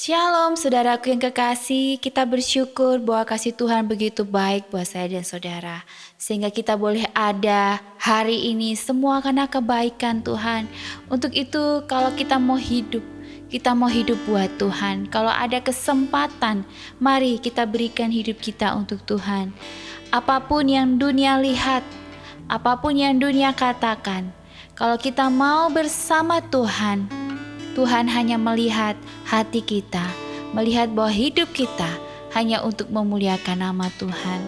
Shalom saudaraku yang kekasih, kita bersyukur bahwa kasih Tuhan begitu baik buat saya dan saudara. Sehingga kita boleh ada hari ini semua karena kebaikan Tuhan. Untuk itu kalau kita mau hidup buat Tuhan. Kalau ada kesempatan, mari kita berikan hidup kita untuk Tuhan. Apapun yang dunia lihat, apapun yang dunia katakan, kalau kita mau bersama Tuhan, Tuhan hanya melihat hati kita, melihat bahwa hidup kita hanya untuk memuliakan nama Tuhan.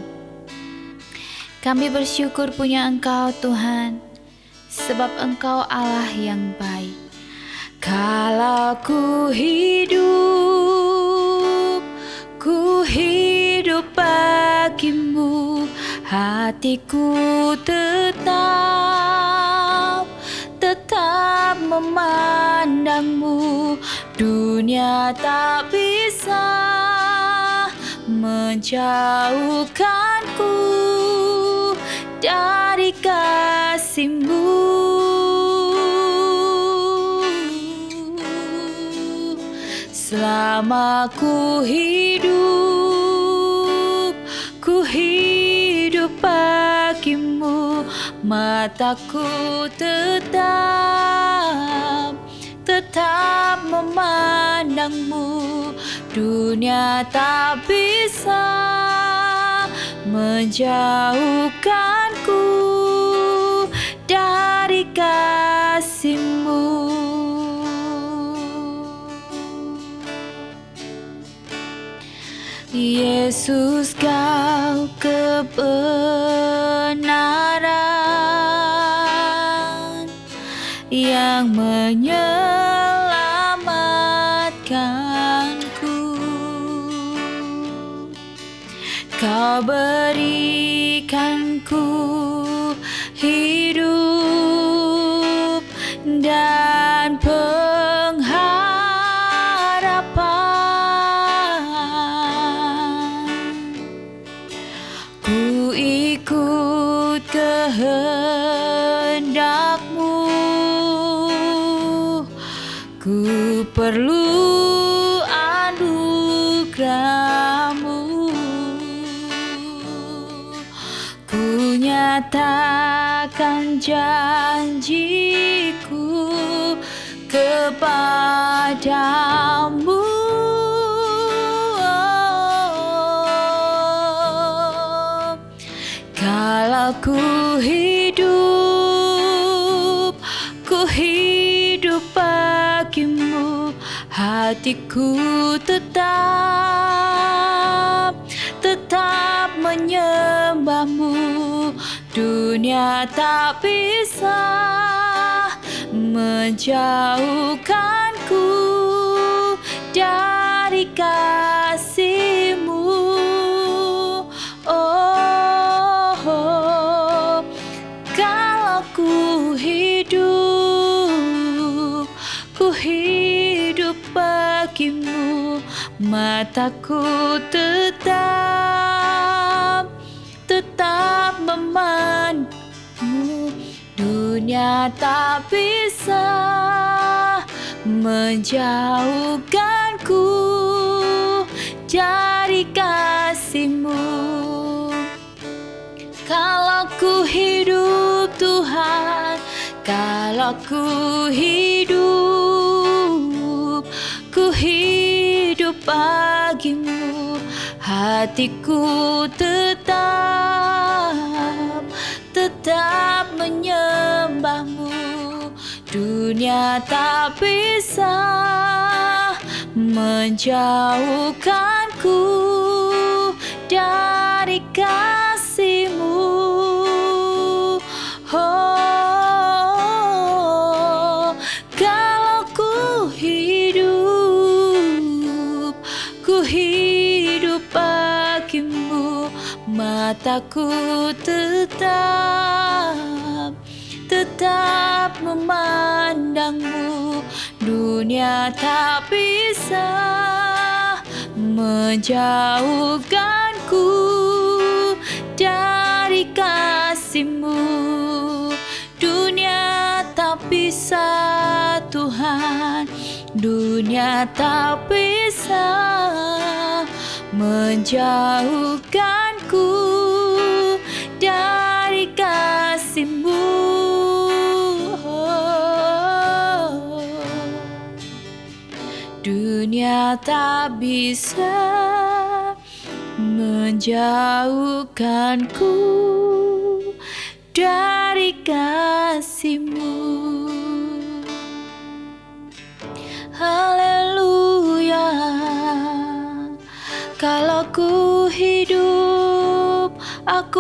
Kami bersyukur punya Engkau Tuhan, sebab Engkau Allah yang baik. Kalau ku hidup bagimu, hatiku tetap memandangmu. Dunia tak bisa menjauhkanku dari kasih-Mu. Selama ku hidup bagimu, mataku tetap memandangmu. Dunia tak bisa menjauhkanku dari kasih-Mu. Yesus, Kau kebenaran yang menyelamatkanku. Kau berikanku hidup dan pengharapan. Ku ikut kehendak-Mu, ku perlu anugerah-Mu. Ku nyatakan janjiku kepadamu. Kalau ku hidup bagimu, hatiku tetap menyembah-Mu. Dunia tak bisa menjauhkanku dari kasih-Mu. Kalau ku hidup bagimu, mataku tetap memandangmu. Dunia tak bisa menjauhkanku dari kasih-Mu. Kalau ku hidup Tuhan, kalau ku hidup bagimu, hatiku tetap menyembah-Mu. Dunia tak bisa menjauhkanku dari kasih-Mu. Kalau ku hidup bagimu, mataku tetap memandang-Mu. Dunia tak bisa menjauhkanku dari kasih-Mu. Dunia tak bisa bisa Tuhan, dunia tak bisa menjauhkanku dari kasih-Mu. Dunia tak bisa menjauhkanku dari kasih-Mu. Haleluya. Kalau aku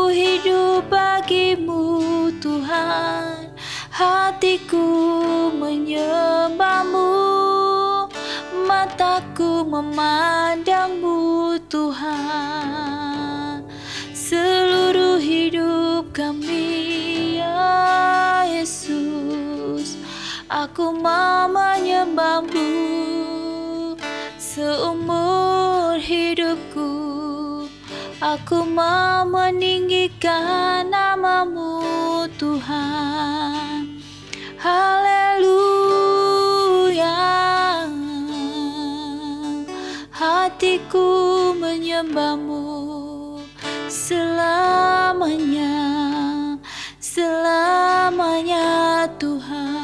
hidup bagi-Mu Tuhan. Hatiku menyembah-Mu, mataku memandang-Mu Tuhan. Seluruh hidup kami ya Yesus, aku mau menyembah-Mu. Seumur hidupku aku mau meninggikan nama-Mu Tuhan. Haleluya. Hatiku menyembah-Mu selamanya, selamanya Tuhan.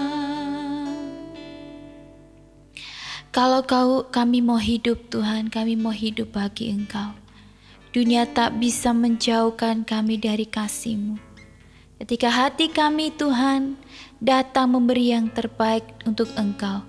Kalau kami mau hidup Tuhan, kami mau hidup bagi Engkau. Dunia tak bisa menjauhkan kami dari kasih-Mu. Ketika hati kami Tuhan datang memberi yang terbaik untuk Engkau,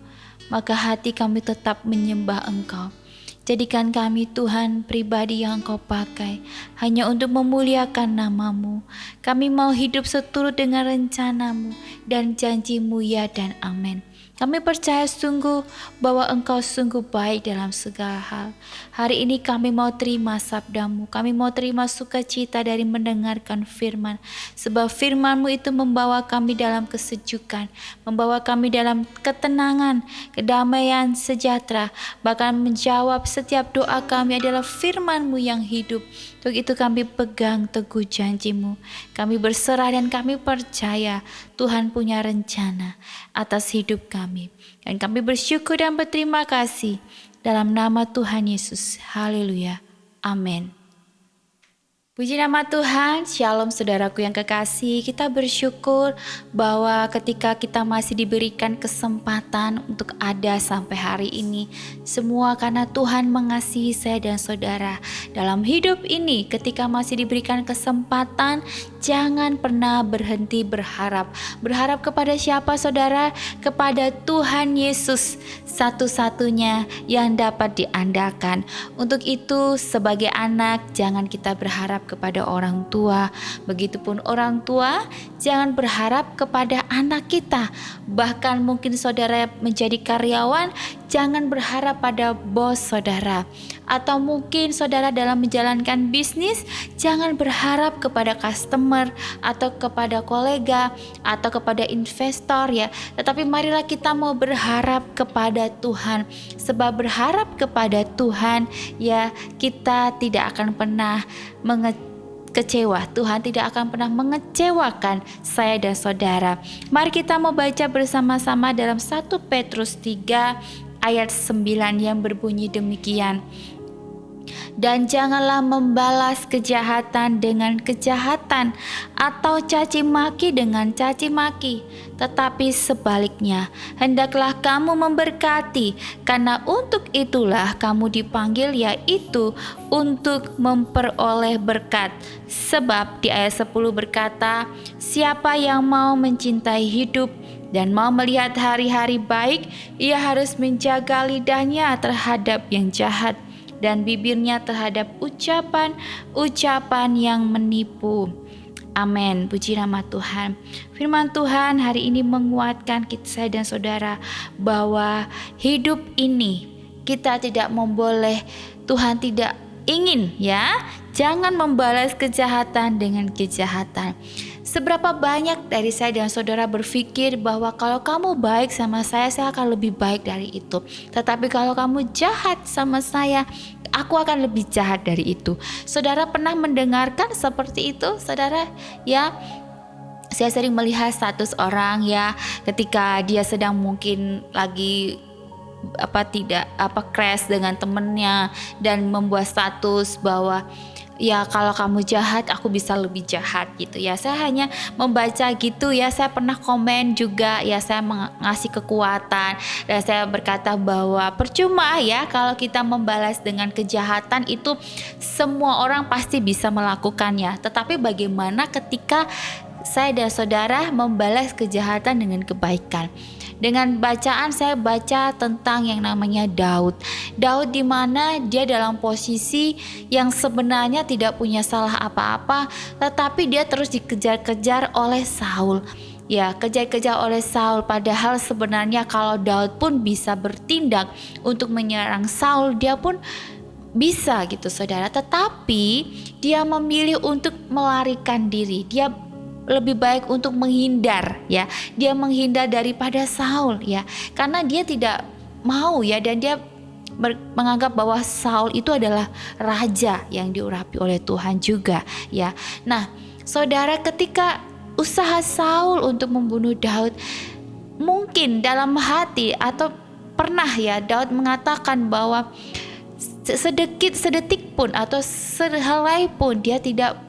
maka hati kami tetap menyembah Engkau. Jadikan kami Tuhan pribadi yang Engkau pakai hanya untuk memuliakan nama-Mu. Kami mau hidup seturut dengan rencana-Mu dan janji-Mu ya dan amin. Kami percaya sungguh bahwa Engkau sungguh baik dalam segala hal. Hari ini kami mau terima sabda-Mu, kami mau terima sukacita dari mendengarkan firman. Sebab firman-Mu itu membawa kami dalam kesejukan, membawa kami dalam ketenangan, kedamaian, sejahtera. Bahkan menjawab setiap doa kami adalah firman-Mu yang hidup. Untuk itu kami pegang teguh janji-Mu. Kami berserah dan kami percaya Tuhan punya rencana atas hidup kami. Dan kami bersyukur dan berterima kasih dalam nama Tuhan Yesus. Haleluya. Amin. Puji nama Tuhan. Shalom saudaraku yang kekasih. Kita bersyukur bahwa ketika kita masih diberikan kesempatan untuk ada sampai hari ini, semua karena Tuhan mengasihi saya dan saudara. Dalam hidup ini ketika masih diberikan kesempatan, jangan pernah berhenti berharap. Berharap kepada siapa saudara? Kepada Tuhan Yesus, satu-satunya yang dapat diandalkan. Untuk itu sebagai anak jangan kita berharap kepada orang tua. Begitupun orang tua jangan berharap kepada anak kita. Bahkan mungkin saudara menjadi karyawan, jangan berharap pada bos saudara. Atau mungkin saudara dalam menjalankan bisnis, jangan berharap kepada customer atau kepada kolega atau kepada investor ya. Tetapi marilah kita mau berharap kepada Tuhan. Sebab berharap kepada Tuhan ya, kita tidak akan pernah kecewa. Tuhan tidak akan pernah mengecewakan saya dan saudara. Mari kita mau baca bersama-sama dalam 1 Petrus 3 ayat 9 yang berbunyi demikian. Dan janganlah membalas kejahatan dengan kejahatan atau caci maki dengan caci maki, tetapi sebaliknya hendaklah kamu memberkati, karena untuk itulah kamu dipanggil, yaitu untuk memperoleh berkat. Sebab di ayat 10 berkata, siapa yang mau mencintai hidup dan mau melihat hari-hari baik, ia harus menjaga lidahnya terhadap yang jahat dan bibirnya terhadap ucapan-ucapan yang menipu. Amin. Puji nama Tuhan. Firman Tuhan hari ini menguatkan saya dan saudara bahwa hidup ini kita tidak memboleh, Tuhan tidak ingin ya, jangan membalas kejahatan dengan kejahatan. Seberapa banyak dari saya dan saudara berpikir bahwa kalau kamu baik sama saya akan lebih baik dari itu. Tetapi kalau kamu jahat sama saya, aku akan lebih jahat dari itu. Saudara pernah mendengarkan seperti itu, saudara? Ya, Saya sering melihat status orang ya, ketika dia sedang mungkin lagi crash dengan temennya dan membuat status bahwa ya kalau kamu jahat aku bisa lebih jahat gitu ya. Saya hanya membaca gitu ya, saya pernah komen juga ya, saya mengasih kekuatan dan saya berkata bahwa percuma ya kalau kita membalas dengan kejahatan, itu semua orang pasti bisa melakukannya, tetapi bagaimana ketika saya dan saudara membalas kejahatan dengan kebaikan. Dengan bacaan saya baca tentang yang namanya Daud. Daud di mana dia dalam posisi yang sebenarnya tidak punya salah apa-apa, tetapi dia terus dikejar-kejar oleh Saul. Ya, kejar-kejar oleh Saul, padahal sebenarnya kalau Daud pun bisa bertindak untuk menyerang Saul, dia pun bisa gitu saudara, tetapi dia memilih untuk melarikan diri. Dia lebih baik untuk menghindar ya. Dia menghindar daripada Saul ya. Karena dia tidak mau ya, dan dia menganggap bahwa Saul itu adalah raja yang diurapi oleh Tuhan juga ya. Nah, saudara, ketika usaha Saul untuk membunuh Daud, mungkin dalam hati atau pernah ya Daud mengatakan bahwa sedetik pun atau sehelai pun dia tidak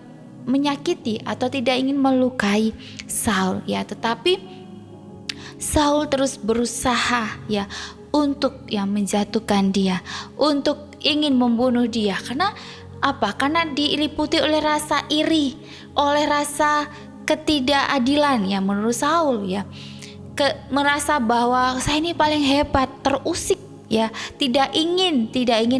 menyakiti atau tidak ingin melukai Saul ya, tetapi Saul terus berusaha ya untuk yang menjatuhkan dia, untuk ingin membunuh dia. Karena apa? Karena diliputi oleh rasa iri, oleh rasa ketidakadilan ya menurut Saul ya. Merasa bahwa saya ini paling hebat, terusik ya, tidak ingin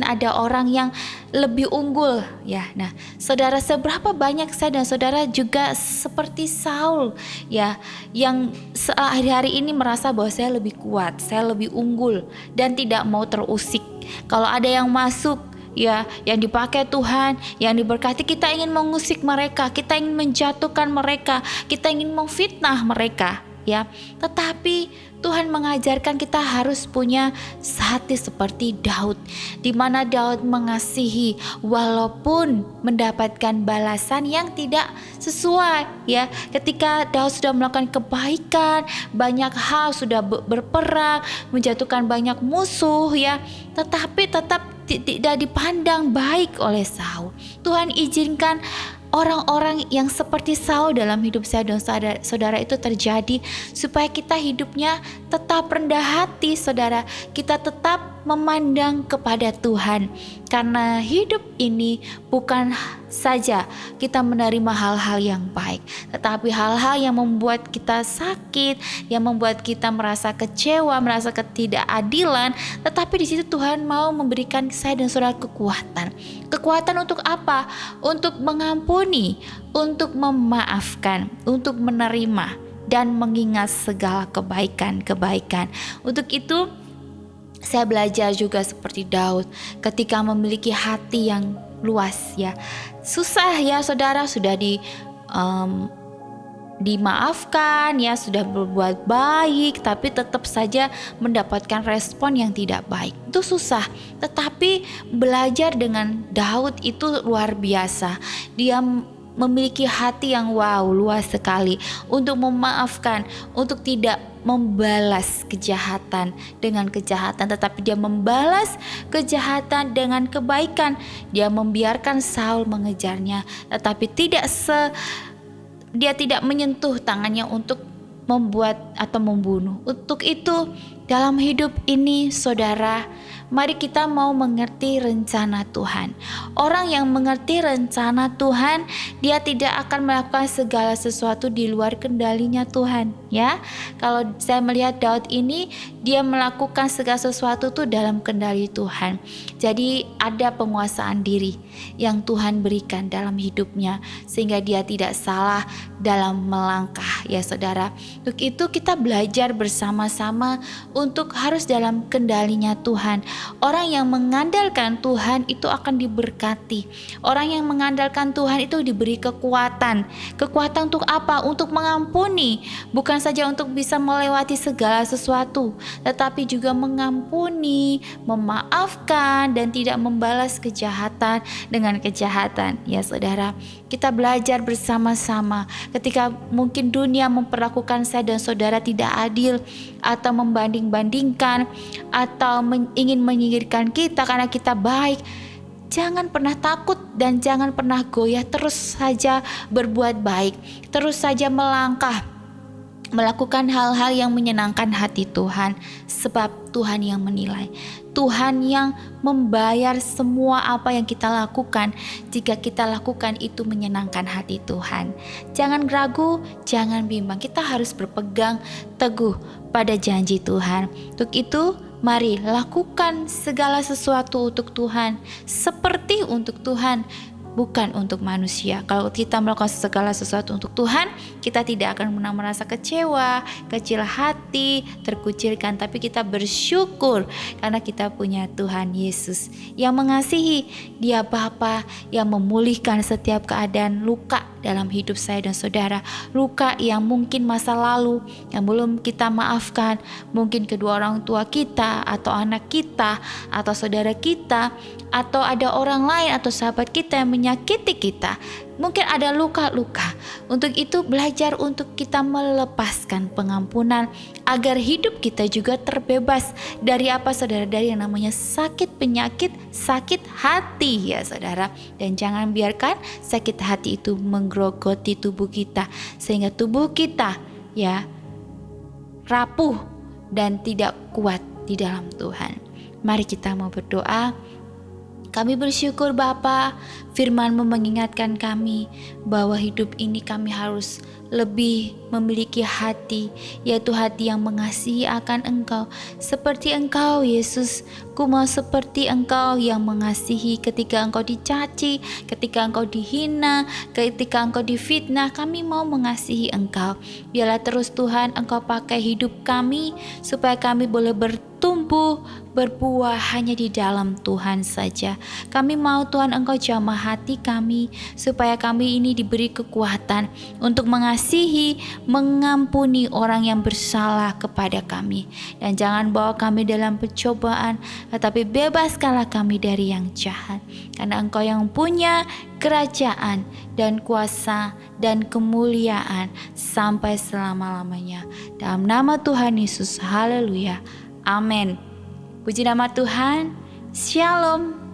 ada orang yang lebih unggul ya. Nah, saudara, seberapa banyak saya dan saudara juga seperti Saul ya, yang hari-hari ini merasa bahwa saya lebih kuat, saya lebih unggul dan tidak mau terusik. Kalau ada yang masuk ya, yang dipakai Tuhan, yang diberkati, kita ingin mengusik mereka, kita ingin menjatuhkan mereka, kita ingin memfitnah mereka ya. Tetapi Tuhan mengajarkan kita harus punya hati seperti Daud, di mana Daud mengasihi walaupun mendapatkan balasan yang tidak sesuai ya. Ketika Daud sudah melakukan kebaikan, banyak hal, sudah berperang, menjatuhkan banyak musuh ya, tetapi tetap tidak dipandang baik oleh Saul. Tuhan izinkan orang-orang yang seperti Saul dalam hidup saya dan saudara itu terjadi, supaya kita hidupnya tetap rendah hati saudara, kita tetap memandang kepada Tuhan. Karena hidup ini bukan saja kita menerima hal-hal yang baik, tetapi hal-hal yang membuat kita sakit, yang membuat kita merasa kecewa, merasa ketidakadilan. Tetapi di situ Tuhan mau memberikan saya dan saudara kekuatan. Kekuatan untuk apa? Untuk mengampuni, untuk memaafkan, untuk menerima dan mengingat segala kebaikan-kebaikan. Untuk itu saya belajar juga seperti Daud, ketika memiliki hati yang luas ya. Susah ya saudara, sudah dimaafkan ya, sudah berbuat baik, tapi tetap saja mendapatkan respon yang tidak baik. Itu susah. Tetapi belajar dengan Daud itu luar biasa. Dia memiliki hati yang luas sekali untuk memaafkan, untuk tidak membalas kejahatan dengan kejahatan, tetapi dia membalas kejahatan dengan kebaikan. Dia membiarkan Saul mengejarnya, tetapi dia tidak menyentuh tangannya untuk membuat atau membunuh. Untuk itu dalam hidup ini saudara, mari kita mau mengerti rencana Tuhan. Orang yang mengerti rencana Tuhan, dia tidak akan melakukan segala sesuatu di luar kendalinya Tuhan ya. Kalau saya melihat Daud ini, dia melakukan segala sesuatu tuh dalam kendali Tuhan. Jadi ada penguasaan diri yang Tuhan berikan dalam hidupnya, sehingga dia tidak salah dalam melangkah ya saudara. Untuk itu kita belajar bersama-sama untuk harus dalam kendalinya Tuhan, Orang yang mengandalkan Tuhan itu akan diberkati. Orang yang mengandalkan Tuhan itu diberi kekuatan. Kekuatan untuk apa? Untuk mengampuni. Bukan saja untuk bisa melewati segala sesuatu, tetapi juga mengampuni, memaafkan, dan tidak membalas kejahatan dengan kejahatan. Ya saudara, kita belajar bersama-sama ketika mungkin dunia memperlakukan saya dan saudara tidak adil, atau membanding-bandingkan, atau ingin menyingkirkan kita karena kita baik. Jangan pernah takut dan jangan pernah goyah, terus saja berbuat baik, terus saja melangkah, melakukan hal-hal yang menyenangkan hati Tuhan, sebab Tuhan yang menilai, Tuhan yang membayar semua apa yang kita lakukan. Jika kita lakukan itu menyenangkan hati Tuhan, jangan ragu, jangan bimbang, kita harus berpegang teguh pada janji Tuhan. Untuk itu, mari lakukan segala sesuatu untuk Tuhan, seperti untuk Tuhan, bukan untuk manusia. Kalau kita melakukan segala sesuatu untuk Tuhan, kita tidak akan pernah merasa kecewa, kecil hati, terkucilkan, tapi kita bersyukur karena kita punya Tuhan Yesus yang mengasihi. Dia Bapa yang memulihkan setiap keadaan luka dalam hidup saya dan saudara. Luka yang mungkin masa lalu yang belum kita maafkan, mungkin kedua orang tua kita, atau anak kita, atau saudara kita, atau ada orang lain atau sahabat kita yang menyakiti kita. Mungkin ada luka-luka. Untuk itu belajar untuk kita melepaskan pengampunan, agar hidup kita juga terbebas dari apa saudara, dari yang namanya sakit penyakit, sakit hati ya saudara. Dan jangan biarkan sakit hati itu menggerogoti tubuh kita, sehingga tubuh kita ya rapuh dan tidak kuat di dalam Tuhan. Mari kita mau berdoa. Kami bersyukur Bapa, firman-Mu mengingatkan kami bahwa hidup ini kami harus lebih memiliki hati, yaitu hati yang mengasihi akan Engkau. Seperti Engkau Yesus, ku mau seperti Engkau yang mengasihi ketika Engkau dicaci, ketika Engkau dihina, ketika Engkau difitnah. Kami mau mengasihi Engkau. Biarlah terus Tuhan Engkau pakai hidup kami, supaya kami boleh bertumbuh, berbuah hanya di dalam Tuhan saja. Kami mau Tuhan Engkau jamah hati kami, supaya kami ini diberi kekuatan untuk mengasihi, mengampuni orang yang bersalah kepada kami. Dan jangan bawa kami dalam pencobaan, tetapi bebaskanlah kami dari yang jahat. Karena Engkau yang punya kerajaan dan kuasa dan kemuliaan sampai selama-lamanya. Dalam nama Tuhan Yesus, haleluya, amin. Puji nama Tuhan. Shalom.